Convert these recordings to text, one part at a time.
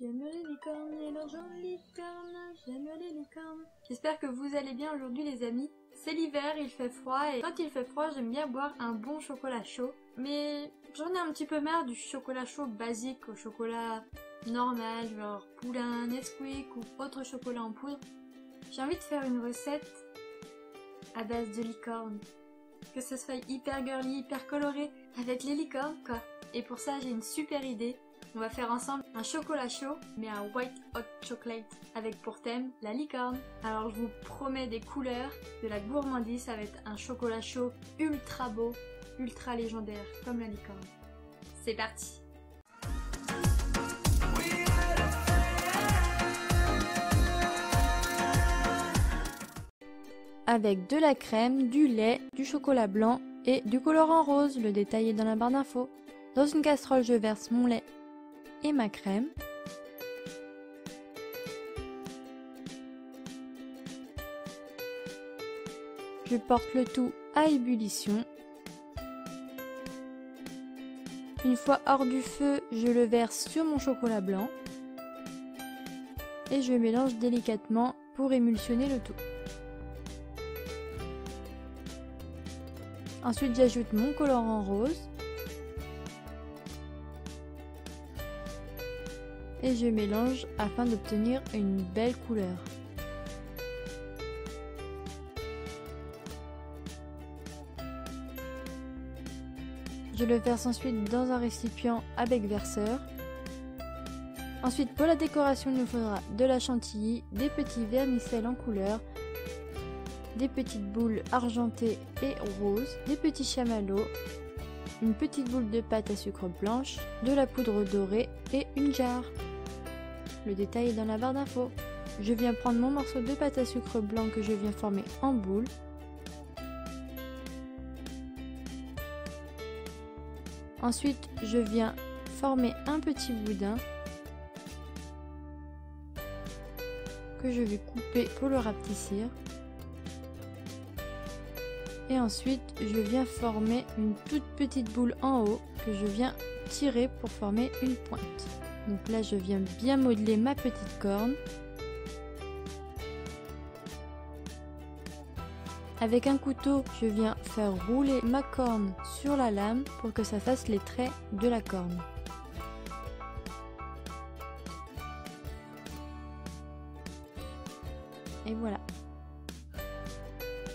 J'aime les licornes et leurs jolies licornes, j'aime les licornes. J'espère que vous allez bien aujourd'hui les amis. C'est l'hiver, il fait froid et quand il fait froid j'aime bien boire un bon chocolat chaud. Mais j'en ai un petit peu marre du chocolat chaud basique au chocolat normal, genre Poulain, Nesquik ou autre chocolat en poudre. J'ai envie de faire une recette à base de licorne. Que ce soit hyper girly, hyper coloré, avec les licornes quoi. Et pour ça j'ai une super idée. On va faire ensemble un chocolat chaud, mais un white hot chocolate, avec pour thème la licorne. Alors je vous promets des couleurs, de la gourmandise, ça va être un chocolat chaud ultra beau, ultra légendaire, comme la licorne. C'est parti! Avec de la crème, du lait, du chocolat blanc et du colorant rose, le détail est dans la barre d'infos. Dans une casserole, je verse mon lait et ma crème. Je porte le tout à ébullition. Une fois hors du feu, je le verse sur mon chocolat blanc et je mélange délicatement pour émulsionner le tout. Ensuite, j'ajoute mon colorant rose et je mélange afin d'obtenir une belle couleur. Je le verse ensuite dans un récipient avec verseur. Ensuite, pour la décoration, il nous faudra de la chantilly, des petits vermicelles en couleur, des petites boules argentées et roses, des petits chamallows, une petite boule de pâte à sucre blanche, de la poudre dorée et une jarre. Le détail est dans la barre d'infos. Je viens prendre mon morceau de pâte à sucre blanc que je viens former en boule. Ensuite, je viens former un petit boudin que je vais couper pour le rapetissir. Et ensuite, je viens former une toute petite boule en haut que je viens tirer pour former une pointe. Donc là, je viens bien modeler ma petite corne. Avec un couteau, je viens faire rouler ma corne sur la lame pour que ça fasse les traits de la corne. Et voilà.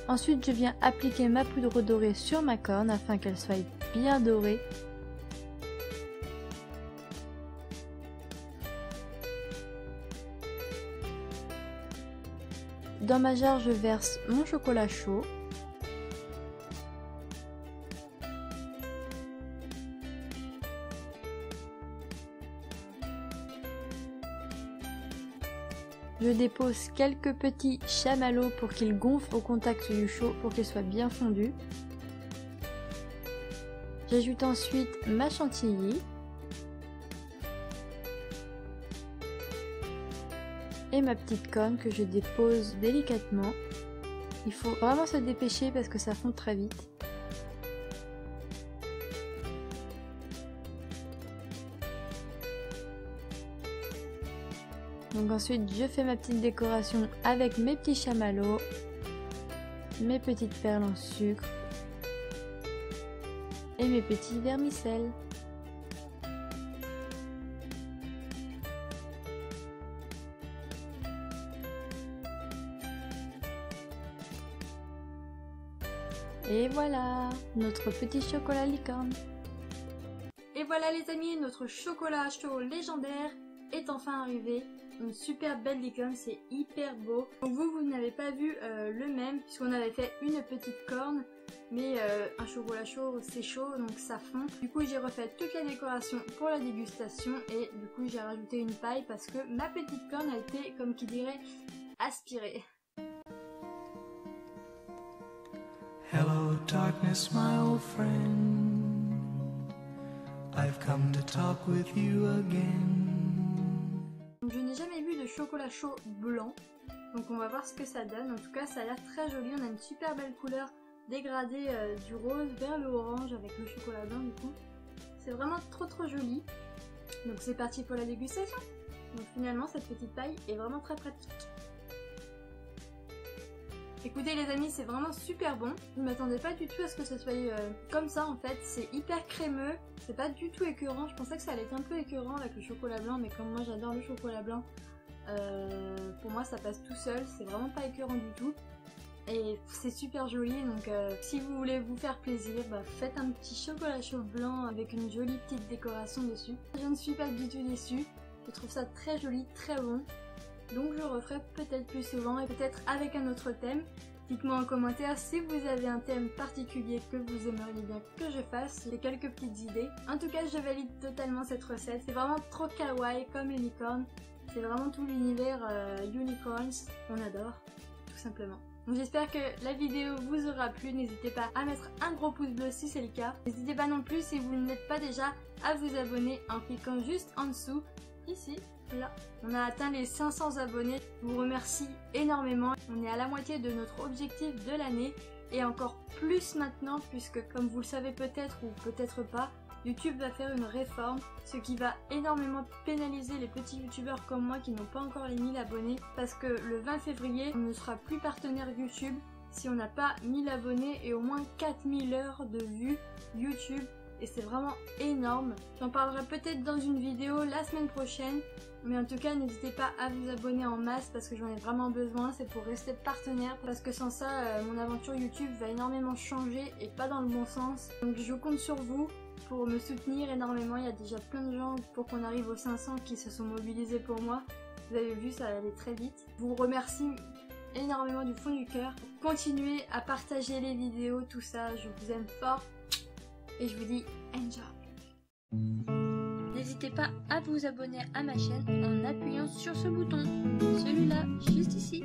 Ensuite, je viens appliquer ma poudre dorée sur ma corne afin qu'elle soit bien dorée. Dans ma jarre, je verse mon chocolat chaud. Je dépose quelques petits chamallows pour qu'ils gonflent au contact du chaud pour qu'ils soient bien fondus. J'ajoute ensuite ma chantilly. Et ma petite corne que je dépose délicatement. Il faut vraiment se dépêcher parce que ça fond très vite. Donc ensuite je fais ma petite décoration avec mes petits chamallows, mes petites perles en sucre et mes petits vermicelles. Et voilà, notre petit chocolat licorne. Et voilà les amis, notre chocolat chaud légendaire est enfin arrivé. Une super belle licorne, c'est hyper beau. Donc vous n'avez pas vu le même, puisqu'on avait fait une petite corne. Mais un chocolat chaud, c'est chaud, donc ça fond. Du coup j'ai refait toute la décoration pour la dégustation. Et du coup j'ai rajouté une paille parce que ma petite corne a été, comme qui dirait, aspirée. Hello darkness, my old friend. I've come to talk with you again. Je n'ai jamais vu de chocolat chaud blanc, donc on va voir ce que ça donne. En tout cas ça a l'air très joli, on a une super belle couleur dégradée du rose vers le orange avec le chocolat blanc du coup. C'est vraiment trop joli. Donc c'est parti pour la dégustation. Donc finalement cette petite paille est vraiment très pratique. Écoutez les amis, c'est vraiment super bon. Je ne m'attendais pas du tout à ce que ça soit comme ça en fait. C'est hyper crémeux, c'est pas du tout écœurant. Je pensais que ça allait être un peu écœurant avec le chocolat blanc, mais comme moi j'adore le chocolat blanc, pour moi ça passe tout seul. C'est vraiment pas écœurant du tout. Et c'est super joli, donc si vous voulez vous faire plaisir, faites un petit chocolat chaud blanc avec une jolie petite décoration dessus. Je ne suis pas du tout déçue, je trouve ça très joli, très bon. Donc je referai peut-être plus souvent et peut-être avec un autre thème. Dites-moi en commentaire si vous avez un thème particulier que vous aimeriez bien que je fasse. J'ai quelques petites idées. En tout cas, je valide totalement cette recette. C'est vraiment trop kawaii comme les licornes. C'est vraiment tout l'univers unicorns. On adore, tout simplement. Donc j'espère que la vidéo vous aura plu. N'hésitez pas à mettre un gros pouce bleu si c'est le cas. N'hésitez pas non plus si vous ne l'êtes pas déjà à vous abonner en cliquant juste en dessous, ici. Là, on a atteint les 500 abonnés. Je vous remercie énormément. On est à la moitié de notre objectif de l'année et encore plus maintenant puisque comme vous le savez peut-être ou peut-être pas, YouTube va faire une réforme, ce qui va énormément pénaliser les petits youtubeurs comme moi qui n'ont pas encore les 1000 abonnés parce que le 20 février, on ne sera plus partenaire YouTube si on n'a pas 1000 abonnés et au moins 4000 heures de vues YouTube. Et c'est vraiment énorme. J'en parlerai peut-être dans une vidéo la semaine prochaine. Mais en tout cas, n'hésitez pas à vous abonner en masse parce que j'en ai vraiment besoin. C'est pour rester partenaire parce que sans ça, mon aventure YouTube va énormément changer et pas dans le bon sens. Donc je compte sur vous pour me soutenir énormément. Il y a déjà plein de gens pour qu'on arrive aux 500 qui se sont mobilisés pour moi. Vous avez vu, ça allait très vite. Je vous remercie énormément du fond du cœur. Continuez à partager les vidéos, tout ça. Je vous aime fort. Et je vous dis enjoy. N'hésitez pas à vous abonner à ma chaîne en appuyant sur ce bouton, celui-là, juste ici.